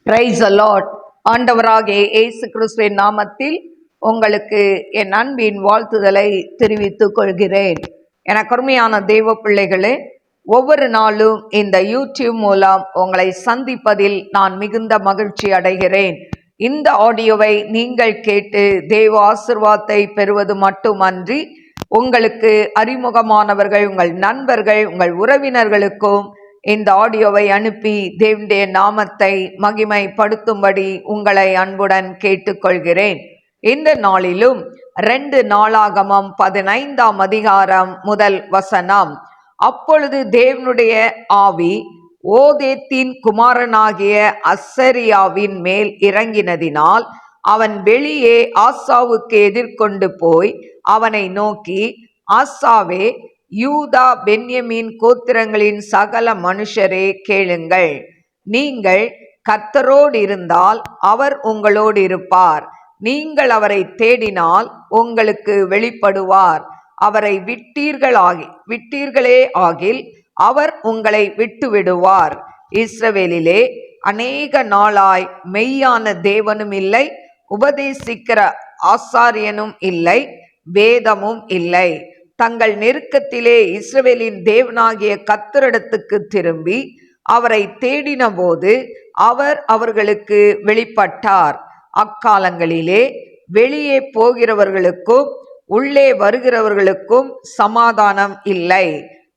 Praise the Lord. ஆண்டவராகிய இயேசு கிறிஸ்துவின் நாமத்தில் உங்களுக்கு என் அன்பின் வாழ்த்துதலை தெரிவித்துக் கொள்கிறேன். எனக்கு அருமையான தேவ பிள்ளைகளே, ஒவ்வொரு நாளும் இந்த யூடியூப் மூலம் உங்களை சந்திப்பதில் நான் மிகுந்த மகிழ்ச்சி அடைகிறேன். இந்த ஆடியோவை நீங்கள் கேட்டு தேவ ஆசீர்வாதத்தை பெறுவது மட்டுமன்றி, உங்களுக்கு அறிமுகமானவர்கள், உங்கள் நண்பர்கள், உங்கள் உறவினர்களுக்கும் இந்த ஆடியோவை அனுப்பி தேவனுடைய நாமத்தை மகிமைப்படுத்தும்படி உங்களை அன்புடன் கேட்டுக்கொள்கிறேன். இந்த நாளிலும் 2 நாளாகமம் 15ஆம் அதிகாரம் முதல் வசனம். அப்பொழுது தேவனுடைய ஆவி ஓதேத்தின் குமாரனாகிய அசரியாவின் மேல் இறங்கினதினால் அவன் வெளியே ஆசாவுக்கு எதிர்கொண்டு போய் அவனை நோக்கி, ஆசாவே, யூதா பென்யமீன் கோத்திரங்களின் சகல மனுஷரே கேளுங்கள். நீங்கள் கர்த்தரோடு இருந்தால் அவர் உங்களோடு இருப்பார். நீங்கள் அவரை தேடினால் உங்களுக்கு வெளிப்படுவார். அவரை விட்டீர்களே ஆகில் அவர் உங்களை விட்டுவிடுவார். இஸ்ரவேலிலே அநேக நாளாய் மெய்யான தேவனும் இல்லை, உபதேசிக்கிற ஆசாரியனும் இல்லை, வேதமும் இல்லை. தங்கள் நெருக்கத்திலே இஸ்ரவேலின் தேவனாகிய கர்த்தரிடத்துக்கு திரும்பி அவரை தேடின போது அவர் அவர்களுக்கு வெளிப்பட்டார். அக்காலங்களிலே வெளியே போகிறவர்களுக்கும் உள்ளே வருகிறவர்களுக்கும் சமாதானம் இல்லை.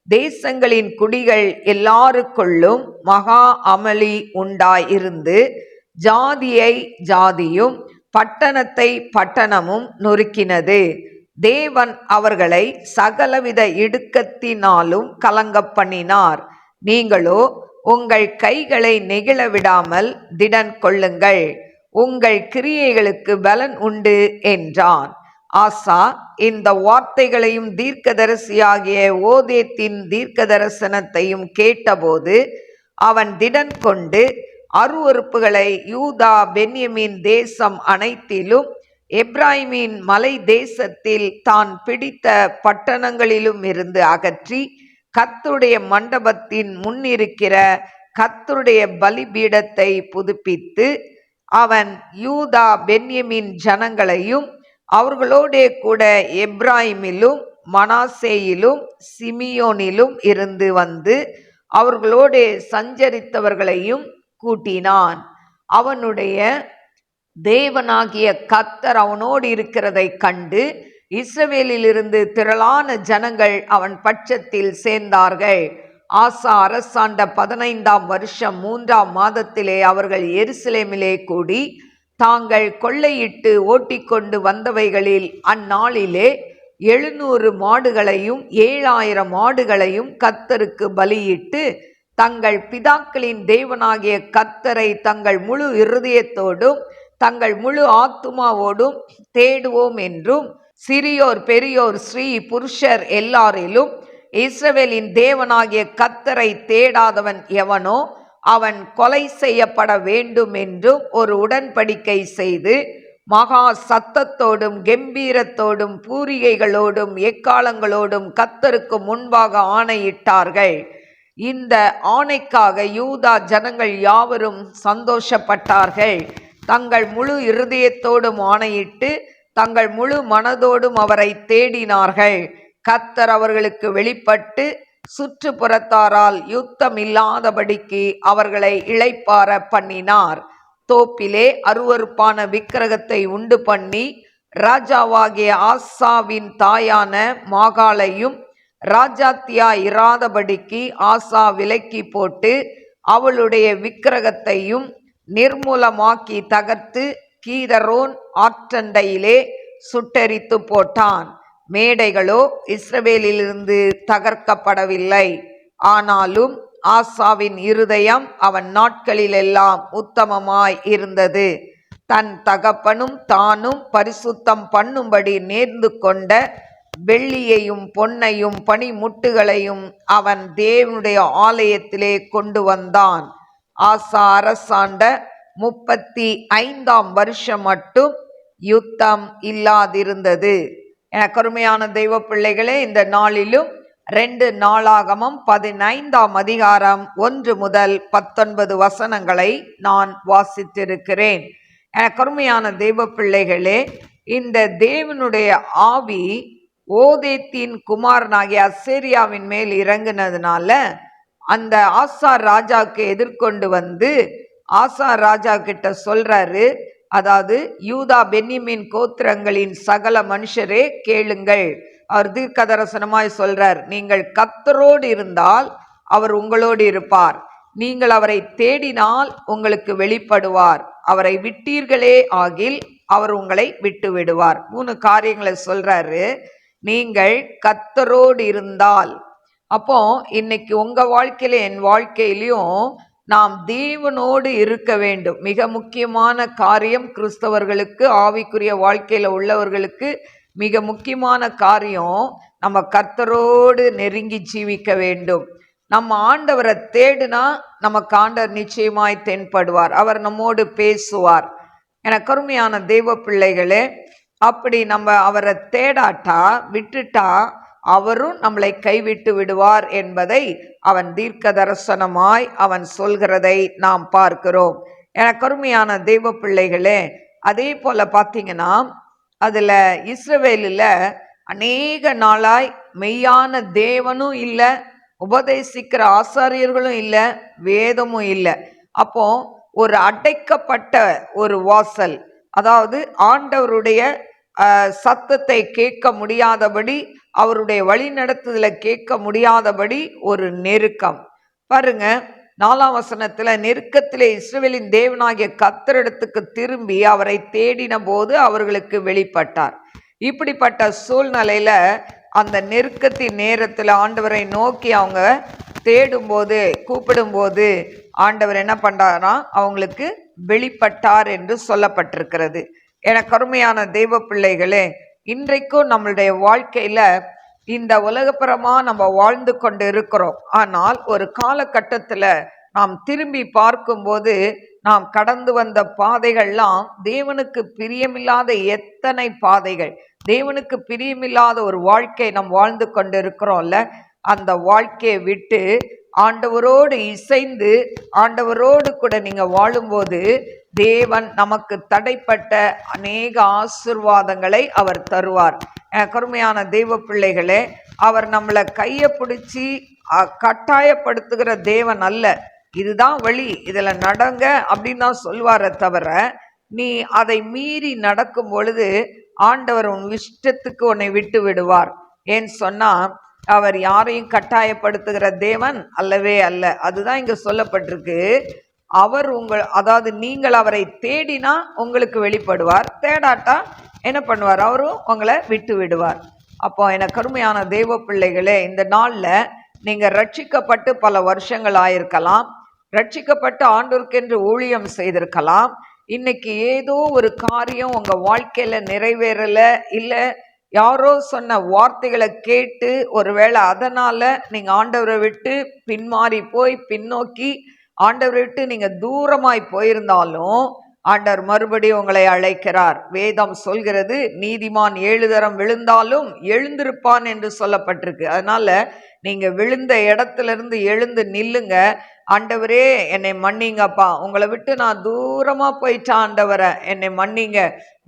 தேசங்களின் குடிகள் எல்லாருக்குள்ளும் மகா அமளி உண்டாயிருந்து ஜாதியை ஜாதியும் பட்டணத்தை பட்டணமும் நொறுக்கினது. தேவன் அவர்களை சகலவித இடுக்கத்தினாலும் கலங்க பண்ணினார். நீங்களோ உங்கள் கைகளை நெகிழ விடாமல் திடன் கொள்ளுங்கள், உங்கள் கிரியைகளுக்கு பலன் உண்டு என்றான். ஆசா இந்த வார்த்தைகளையும் தீர்க்கதரிசியாகிய ஓதேத்தின் தீர்க்க தரிசனத்தையும் கேட்டபோது அவன் திடன் கொண்டு அருவருப்புகளை யூதா பென்யமீன் தேசம் அனைத்திலும் எப்ராயிமின் மலை தேசத்தில் தான் பிடித்த பட்டணங்களிலும் இருந்து அகற்றி கர்த்தருடைய மண்டபத்தின் முன்னிருக்கிற கர்த்தருடைய பலிபீடத்தை புதுப்பித்து அவன் யூதா பென்யமீன் ஜனங்களையும் அவர்களோடே கூட எப்ராயிமிலும் மனாசேயிலும் சிமியோனிலும் இருந்து வந்து அவர்களோடே சஞ்சரித்தவர்களையும் கூட்டினான். அவனுடைய தேவனாகிய கர்த்தர் அவனோடு இருக்கிறதை கண்டு இஸ்ரவேலிலிருந்து திரளான ஜனங்கள் அவன் பட்சத்தில் சேர்ந்தார்கள். ஆசா அரசாண்ட 15ஆம் வருஷம் 3ஆம் மாதத்திலே அவர்கள் எருசலேமிலே கூடி தாங்கள் கொள்ளையிட்டு ஓட்டிக்கொண்டு வந்தவைகளில் அந்நாளிலே 700 மாடுகளையும் 7000 ஆடுகளையும் கர்த்தருக்கு பலியிட்டு தங்கள் பிதாக்களின் தேவனாகிய கர்த்தரை தங்கள் முழு இருதயத்தோடும் தங்கள் முழு ஆத்துமாவோடும் தேடுவோம் என்றும், சிறியோர் பெரியோர் ஸ்ரீ புருஷர் எல்லாரிலும் இஸ்ரவேலின் தேவனாகிய கர்த்தரை தேடாதவன் எவனோ அவன் கொலை செய்யப்பட வேண்டும் என்றும் ஒரு உடன்படிக்கை செய்து மகா சத்தத்தோடும் கெம்பீரத்தோடும் பூரிகைகளோடும் எக்காலங்களோடும் கர்த்தருக்கு முன்பாக ஆணையிட்டார்கள். இந்த ஆணைக்காக யூதா ஜனங்கள் யாவரும் சந்தோஷப்பட்டார்கள். தங்கள் முழு இருதயத்தோடும் ஆணையிட்டு தங்கள் முழு மனதோடும் அவரை தேடினார்கள். கர்த்தர் அவர்களுக்கு வெளிப்பட்டு சுற்றுப்புறத்தாரால் யுத்தம் இல்லாதபடிக்கு அவர்களை இளைப்பாற பண்ணினார். தோப்பிலே அருவருப்பான விக்கிரகத்தை உண்டு பண்ணி ராஜாவாகிய ஆசாவின் தாயான மாகாளையும் ராஜாத்தியா இராதபடிக்கு ஆசா விலக்கி போட்டு அவளுடைய விக்கிரகத்தையும் நிர்மூலமாக்கி தகர்த்து கீதரோன் ஆற்றண்டையிலே சுட்டெரித்து போட்டான். மேடைகளோ இஸ்ரவேலிலிருந்து தகர்க்கப்படவில்லை. ஆனாலும் ஆசாவின் இருதயம் அவன் நாட்களிலெல்லாம் உத்தமமாய் இருந்தது. தன் தகப்பனும் தானும் பரிசுத்தம் பண்ணும்படி நேர்ந்து கொண்ட வெள்ளியையும் பொன்னையும் பனிமுட்டுகளையும் அவன் தேவனுடைய ஆலயத்திலே கொண்டு வந்தான். ஆசா அரசாண்ட 35ஆம் வருஷம் மட்டும் யுத்தம் இல்லாதிருந்தது. எனக்கு அருமையான தெய்வ பிள்ளைகளே, இந்த நாளிலும் 2 நாளாகமம் 15ஆம் அதிகாரம் 1 முதல் 19 வசனங்களை நான் வாசித்திருக்கிறேன். கருமையான தேவ பிள்ளைகளே, இந்த தேவனுடைய ஆவி ஓதேத்தின் குமாரனாகிய அசேரியாவின் மேல் இறங்கினதுனால அந்த ஆசார் ராஜாவுக்கு எதிர்கொண்டு வந்து ஆசார் ராஜா கிட்ட சொல்றாரு, அதாவது யூதா பென்யமீன் கோத்திரங்களின் சகல மனுஷரே கேளுங்கள். அவர் தீர்க்கதரிசனமாய் சொல்றார், நீங்கள் கர்த்தரோடு இருந்தால் அவர் உங்களோடு இருப்பார், நீங்கள் அவரை தேடினால் உங்களுக்கு வெளிப்படுவார், அவரை விட்டீர்களே ஆகில் அவர் உங்களை விட்டு விடுவார். 3 காரியங்களை சொல்றாரு. நீங்கள் கர்த்தரோடு இருந்தால், அப்போ இன்னைக்கு உங்க வாழ்க்கையில என் வாழ்க்கையிலையும் நாம் தேவனோடு இருக்க வேண்டும். மிக முக்கியமான காரியம் கிறிஸ்தவர்களுக்கு, ஆவிக்குரிய வாழ்க்கையில உள்ளவர்களுக்கு மிக முக்கியமான காரியம், நம்ம கர்த்தரோடு நெருங்கி ஜீவிக்க வேண்டும். நம்ம ஆண்டவரை தேடுனா நமக்கு ஆண்டவர் நிச்சயமாய் தென்படுவார், அவர் நம்மோடு பேசுவார். என கருமையான தெய்வ பிள்ளைகளே, அப்படி நம்ம அவரை தேடாட்டா விட்டுட்டா அவரும் நம்மளை கைவிட்டு விடுவார் என்பதை அவன் தீர்க்க தரிசனமாய் அவன் சொல்கிறதை நாம் பார்க்கிறோம். என கருமையான தெய்வ பிள்ளைகளே, அதே போல பார்த்தீங்கன்னா அதில் இஸ்ரவேலில் அநேக நாளாய் மெய்யான தேவனும் இல்லை, உபதேசிக்கிற ஆசாரியர்களும் இல்லை, வேதமும் இல்லை. அப்போ ஒரு அடைக்கப்பட்ட ஒரு வாசல், அதாவது ஆண்டவருடைய சத்தத்தை கேட்க முடியாதபடி, அவருடைய வழி நடத்துதலை கேட்க முடியாதபடி ஒரு நெருக்கம். பாருங்க, 4ஆம் வசனத்துல, நெருக்கத்திலே இஸ்ரவேலின் தேவனாகிய கர்த்தரிடத்துக்கு திரும்பி அவரை தேடின போது அவர்களுக்கு வெளிப்பட்டார். இப்படிப்பட்ட சூழ்நிலையில அந்த நெருக்கத்தின் நேரத்தில் ஆண்டவரை நோக்கி அவங்க தேடும்போது, கூப்பிடும்போது ஆண்டவர் என்ன பண்றாரா, அவங்களுக்கு வெளிப்பட்டார் என்று சொல்லப்பட்டிருக்கிறது. என கருமையான தெய்வ பிள்ளைகளே, இன்றைக்கும் நம்மளுடைய வாழ்க்கையில இந்த உலகப்புறமா நம்ம வாழ்ந்து கொண்டு இருக்கிறோம். ஆனால் ஒரு காலகட்டத்தில் நாம் திரும்பி பார்க்கும்போது நாம் கடந்து வந்த பாதைகள்லாம் தேவனுக்கு பிரியமில்லாத எத்தனை பாதைகள், தேவனுக்கு பிரியமில்லாத ஒரு வாழ்க்கை நாம் வாழ்ந்து கொண்டு இருக்கிறோம்ல. அந்த வாழ்க்கையை விட்டு ஆண்டவரோடு இசைந்து ஆண்டவரோடு கூட நீங்க வாழும்போது தேவன் நமக்கு தடைப்பட்ட அநேக ஆசீர்வாதங்களை அவர் தருவார். கருமையான தெய்வ பிள்ளைகளே, அவர் நம்மளை கையை பிடிச்சி கட்டாயப்படுத்துகிற தேவன் அல்ல. இதுதான் வழி, இதில் நடங்க அப்படின்னு தான் சொல்வாரை தவிர, நீ அதை மீறி நடக்கும் பொழுது ஆண்டவர் உன் இஷ்டத்துக்கு உன்னை விட்டு விடுவார். ஏன்னு சொன்னா அவர் யாரையும் கட்டாயப்படுத்துகிற தேவன் அல்லவே அல்ல. அதுதான் இங்க சொல்லப்பட்டிருக்கு. அவர் அதாவது நீங்கள் அவரை தேடினா உங்களுக்கு வெளிப்படுவார், தேடாட்டா என்ன பண்ணுவார், அவரும் உங்களை விட்டு விடுவார். அப்போ என கருமையான தெய்வ பிள்ளைகளே, இந்த நாள்ல நீங்க ரட்சிக்கப்பட்டு பல வருஷங்கள் ஆயிருக்கலாம், ரட்சிக்கப்பட்டு ஆண்டவருக்கென்று ஊழியம் செய்திருக்கலாம். இன்னைக்கு ஏதோ ஒரு காரியம் உங்க வாழ்க்கையில நிறைவேறல, இல்ல யாரோ சொன்ன வார்த்தைகளை கேட்டு ஒருவேளை அதனால நீங்க ஆண்டவரை விட்டு பின்மாறி போய் பின்னோக்கி ஆண்டவரை விட்டு நீங்க தூரமாய் போயிருந்தாலும் ஆண்டவர் மறுபடியும் உங்களை அழைக்கிறார். வேதம் சொல்கிறது, நீதிமான் 7 தரம் விழுந்தாலும் எழுந்திருப்பான் என்று சொல்லப்பட்டிருக்கு. அதனால நீங்க விழுந்த இடத்துல இருந்து எழுந்து நில்லுங்க. ஆண்டவரே என்னை மன்னிங்கப்பா, உங்களை விட்டு நான் தூரமா போயிட்டேன் ஆண்டவரை, என்னை மன்னிங்க,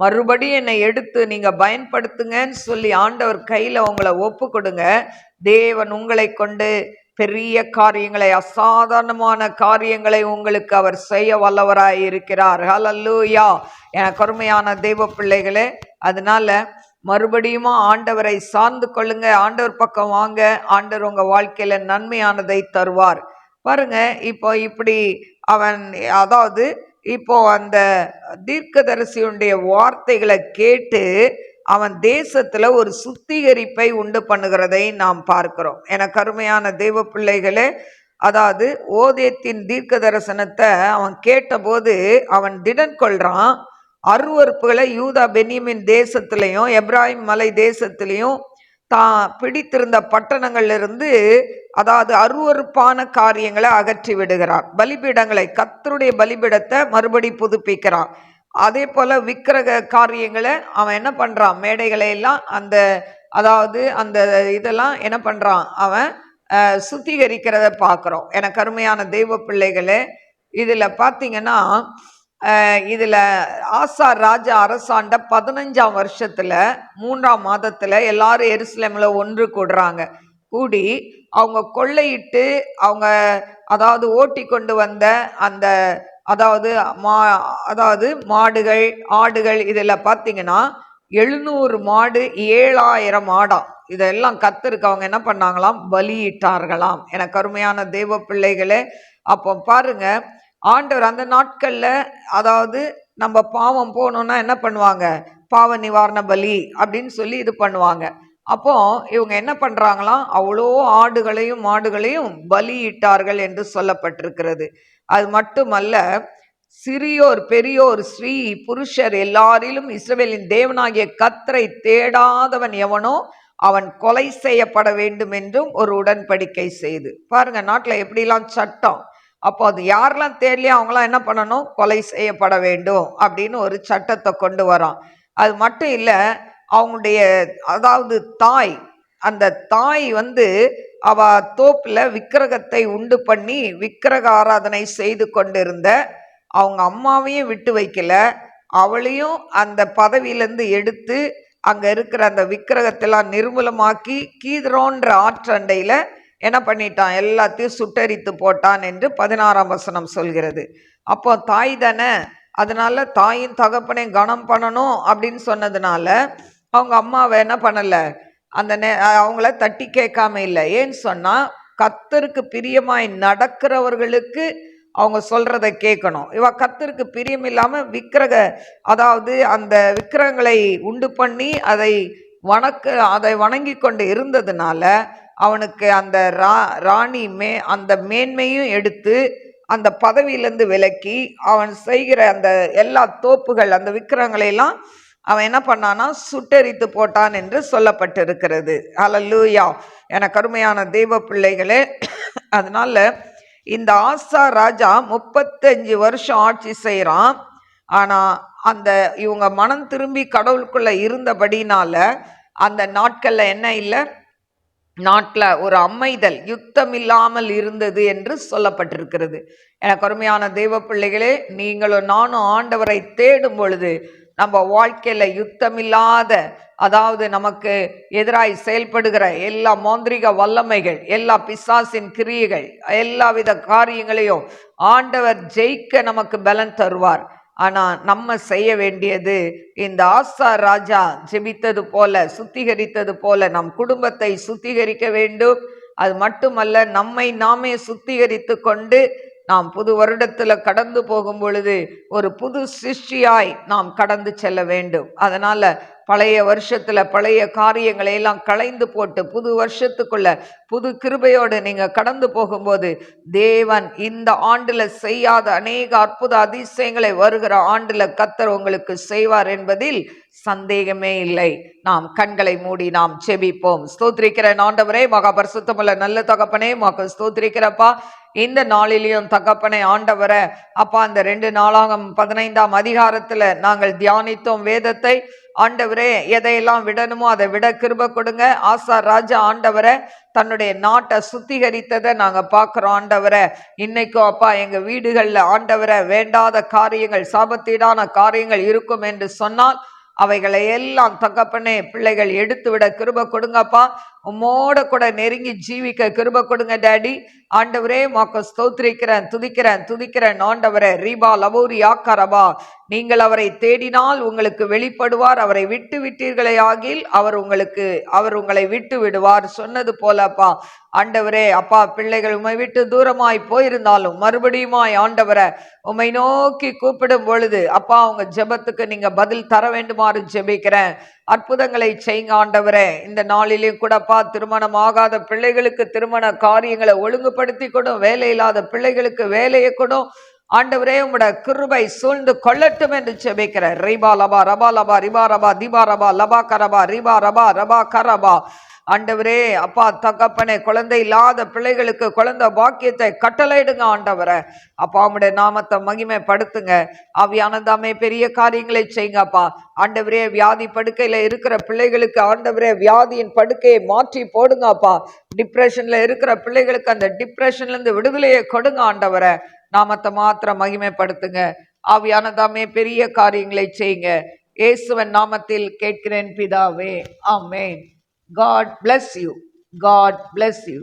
மறுபடியும் என்னை எடுத்து நீங்க பயன்படுத்துங்கன்னு சொல்லி ஆண்டவர் கையில உங்களை ஒப்பு கொடுங்க. தேவன் உங்களை கொண்டு பெரிய காரியங்களை, அசாதாரணமான காரியங்களை உங்களுக்கு அவர் செய்ய வல்லவராய் இருக்கிறார். ஹல்லேலூயா. என கருமையான தெய்வ பிள்ளைகளே, அதனால மறுபடியும் ஆண்டவரை சார்ந்து கொள்ளுங்க, ஆண்டவர் பக்கம் வாங்க, ஆண்டவர் உங்க வாழ்க்கையில நன்மையானதை தருவார். பாருங்க, இப்போ இப்படி அவன், அதாவது இப்போ அந்த தீர்க்கதரிசியுடைய வார்த்தைகளை கேட்டு அவன் தேசத்துல ஒரு சுத்திகரிப்பை உண்டு பண்ணுகிறதை நாம் பார்க்கிறோம். என கருமையான தெய்வ பிள்ளைகளே, அதாவது ஓதேத்தின் தீர்க்க தரிசனத்தை அவன் கேட்டபோது அவன் திடன் கொள்றான். அருவறுப்புகளை யூதா பென்யமீன் தேசத்திலையும் எப்ராஹிம் மலை தேசத்திலையும் தான் பிடித்திருந்த பட்டணங்கள்லிருந்து, அதாவது அருவறுப்பான காரியங்களை அகற்றி விடுகிறான். பலிபீடங்களை, கர்த்தருடைய பலிபீடத்தை மறுபடி புதுப்பிக்கிறான். அதே போல விக்கிரக காரியங்களை அவன் என்ன பண்றான், மேடைகளை எல்லாம் அந்த அதாவது அந்த இதெல்லாம் என்ன பண்ணுறான், அவன் சுத்திகரிக்கிறத பார்க்குறோம். எனக்கு அருமையான தெய்வ பிள்ளைகளே, இதில் பார்த்தீங்கன்னா இதில் ஆசா ராஜா அரசாண்ட 15ஆம் வருஷத்தில் 3ஆம் மாதத்தில் எல்லாரும் எருசலேமில் ஒன்று கூடுறாங்க. கூடி அவங்க கொள்ளையிட்டு அவங்க அதாவது ஓட்டி கொண்டு வந்த அந்த அதாவது அதாவது மாடுகள் ஆடுகள் இதில் பார்த்தீங்கன்னா 700 மாடு 7000 ஆடாம், இதெல்லாம் கர்த்தருக்கு அவங்க என்ன பண்ணாங்களாம், பலியிட்டார்களாம். எனக்கு அருமையான தெய்வ பிள்ளைகளே, அப்போ பாருங்க, ஆண்டவர் அந்த நாட்கள்ல அதாவது நம்ம பாவம் போனோம்னா என்ன பண்ணுவாங்க, பாவ நிவாரண பலி அப்படின்னு சொல்லி இது பண்ணுவாங்க. அப்போ இவங்க என்ன பண்றாங்களாம், அவ்வளோ ஆடுகளையும் மாடுகளையும் பலியிட்டார்கள் என்று சொல்லப்பட்டிருக்கிறது. அது மட்டுமல்ல, சிறியோர் பெரியோர் ஸ்ரீ புருஷர் எல்லாரிலும் இஸ்ரவேலின் தேவனாகிய கர்த்தரை தேடாதவன் எவனோ அவன் கொலை செய்யப்பட வேண்டும் என்றும் ஒரு உடன்படிக்கை செய்து. பாருங்க நாட்டில் எப்படிலாம் சட்டம். அப்போ அது யாரெல்லாம் தேடலையோ அவங்களாம் என்ன பண்ணணும், கொலை செய்யப்பட வேண்டும் அப்படின்னு ஒரு சட்டத்தை கொண்டு வரான். அது மட்டும் இல்லை, அவங்களுடைய அதாவது தாய், அந்த தாய் அவ தோப்புல விக்கிரகத்தை உண்டு பண்ணி விக்கிரக ஆராதனை செய்து கொண்டிருந்த அவங்க அம்மாவையும் விட்டு வைக்கல, அவளையும் அந்த பதவியிலேருந்து எடுத்து அங்கே இருக்கிற அந்த விக்கிரகத்தெல்லாம் நிர்மூலமாக்கி கீதரோன்ற ஆற்றண்டையில் என்ன பண்ணிட்டான், எல்லாத்தையும் சுட்டரித்து போட்டான் என்று 16ஆம் வசனம் சொல்கிறது. அப்போ தாய் தானே, அதனால தாயின் தகப்பனை கனம் பண்ணணும் அப்படின்னு சொன்னதுனால அவங்க அம்மாவை என்ன பண்ணலை, அந்த அவங்கள தட்டி கேட்காம இல்லை. ஏன்னு சொன்னால் கர்த்தருக்கு பிரியமாய் நடக்கிறவர்களுக்கு அவங்க சொல்றதை கேட்கணும். இவ கர்த்தருக்கு பிரியம் இல்லாமல் விக்கிரக அதாவது அந்த விக்கிரகங்களை உண்டு பண்ணி அதை வணங்கி கொண்டு இருந்ததுனால அவனுக்கு அந்த ராணி அந்த மேன்மையும் எடுத்து அந்த பதவியிலேருந்து விலக்கி அவன் செய்கிற அந்த எல்லா தோப்புகள் அந்த விக்கிரகங்களை எல்லாம் அவன் என்ன பண்ணானா சுட்டெரித்து போட்டான் என்று சொல்லப்பட்டிருக்கிறது. அல்லேலூயா. எனக்கு அருமையான தெய்வ பிள்ளைகளே, அதனால இந்த ஆசா ராஜா 35 வருஷம் ஆட்சி செய்கிறான். ஆனால் அந்த இவங்க மனம் திரும்பி கடவுளுக்குள்ள இருந்தபடினால அந்த நாட்களில் என்ன இல்லை, நாட்டில் ஒரு அமைதல், யுத்தம் இல்லாமல் இருந்தது என்று சொல்லப்பட்டிருக்கிறது. எனக்கு அருமையான தெய்வ பிள்ளைகளே, நீங்களும் நானும் ஆண்டவரை தேடும் பொழுது நம்ம வாழ்க்கையில் யுத்தமில்லாத அதாவது நமக்கு எதிராய் செயல்படுகிற எல்லா மாந்திரிக வல்லமைகள், எல்லா பிசாசின் கிரியைகள், எல்லா வித காரியங்களையும் ஆண்டவர் ஜெயிக்க நமக்கு பலன் தருவார். ஆனால் நம்ம செய்ய வேண்டியது இந்த ஆசா ராஜா ஜெபித்தது போல சுத்திகரித்தது போல நம் குடும்பத்தை சுத்திகரிக்க வேண்டும். அது மட்டுமல்ல, நம்மை நாமே சுத்திகரித்து கொண்டு நாம் புது வருடத்தில் கடந்து போகும் பொழுது ஒரு புது சிருஷ்டியாய் நாம் கடந்து செல்ல வேண்டும். அதனால பழைய வருஷத்துல பழைய காரியங்களை எல்லாம் களைந்து போட்டு புது வருஷத்துக்குள்ள புது கிருபையோடு நீங்க கடந்து போகும்போது தேவன் இந்த ஆண்டுல செய்யாத அநேக அற்புத அதிசயங்களை வருகிற ஆண்டுல கர்த்தர் உங்களுக்கு செய்வார் என்பதில் சந்தேகமே இல்லை. நாம் கண்களை மூடி நாம் செபிப்போம். ஸ்தோத்திரிக்கிற ஆண்டவரே, மகா பரிசுத்தமுள்ள நல்ல தகப்பனே, மக ஸ்தோத்திரிக்கிறப்பா. இந்த நாளிலேயும் தகப்பனே ஆண்டவரை அப்பா, அந்த 2 நாளாகம் 15ஆம் அதிகாரத்துல நாங்கள் தியானித்தோம் வேதத்தை. ஆண்டவரே, எதையெல்லாம் விடணுமோ அதை விட கிருபை கொடுங்க. ஆசா ராஜா ஆண்டவரை தன்னுடைய நாட்டை சுத்திகரித்ததை நாங்க பார்க்கிறோம். ஆண்டவரை இன்னைக்கும் அப்பா எங்க வீடுகள்ல ஆண்டவரை வேண்டாத காரியங்கள், சாபத்தீடான காரியங்கள் இருக்கும் என்று சொன்னால் அவைகளை எல்லாம் தகப்பனே பிள்ளைகள் எடுத்து விட கிருபை கொடுங்கப்பா. உம்மோட கூட நெருங்கி ஜீவிக்க கிருபை கொடுங்க டாடி. ஆண்டவரே, மாக்க ஸ்தோத்திரிக்கிறேன், துதிக்கிறேன் ஆண்டவரே. ரீபா லவோரி ஆக்கரபா, நீங்கள் அவரை தேடினால் உங்களுக்கு வெளிப்படுவார், அவரை விட்டு விட்டீர்களே ஆகில் அவர் உங்களை விட்டு விடுவார் சொன்னது போலப்பா. ஆண்டவரே அப்பா, பிள்ளைகள் உம்மை விட்டு தூரமாய் போயிருந்தாலும் மறுபடியுமாய் ஆண்டவரை உம்மை நோக்கி கூப்பிடும் பொழுது அப்பா, உங்க ஜெபத்துக்கு நீங்க பதில் தர வேண்டுமாறு ஜெபிக்கிறேன். அற்புதங்களை செய்யுங்க ஆண்டவரே. இந்த நாளிலேயும் கூடப்பா, திருமணம் ஆகாத பிள்ளைகளுக்கு திருமண காரியங்களை ஒழுங்குபடுத்தி கொடும், வேலை இல்லாத பிள்ளைகளுக்கு வேலையை கொடும் ஆண்டவரே. உங்களோட கிருபை சூழ்ந்து கொள்ளட்டும் என்று ஜெபிக்கிறேன். ரிபா லபா ரபா லபா ரிபா ரபா திபா ரபா லபா கரபா ரிபா ரபா ரபா கரபா ஆண்டவரே அப்பா தகப்பனே, குழந்தை இல்லாத பிள்ளைகளுக்கு குழந்தை பாக்கியத்தை கட்டளையிடுங்க ஆண்டவரை. அப்பா உம்முடைய நாமத்தை மகிமைப்படுத்துங்க. ஆவியானதாமே பெரிய காரியங்களை செய்யுங்க அப்பா. ஆண்டவரே வியாதி படுக்கையில இருக்கிற பிள்ளைகளுக்கு ஆண்டவரே வியாதியின் படுக்கையை மாற்றி போடுங்க அப்பா. டிப்ரெஷன்ல இருக்கிற பிள்ளைகளுக்கு அந்த டிப்ரெஷன்ல இருந்து விடுதலையை கொடுங்க ஆண்டவரை. நாமத்தை மாத்திரம் மகிமைப்படுத்துங்க. ஆவியானதாமே பெரிய காரியங்களை செய்யுங்க. இயேசுவின் நாமத்தில் கேட்கிறேன் பிதாவே, ஆமென். God bless you. God bless you.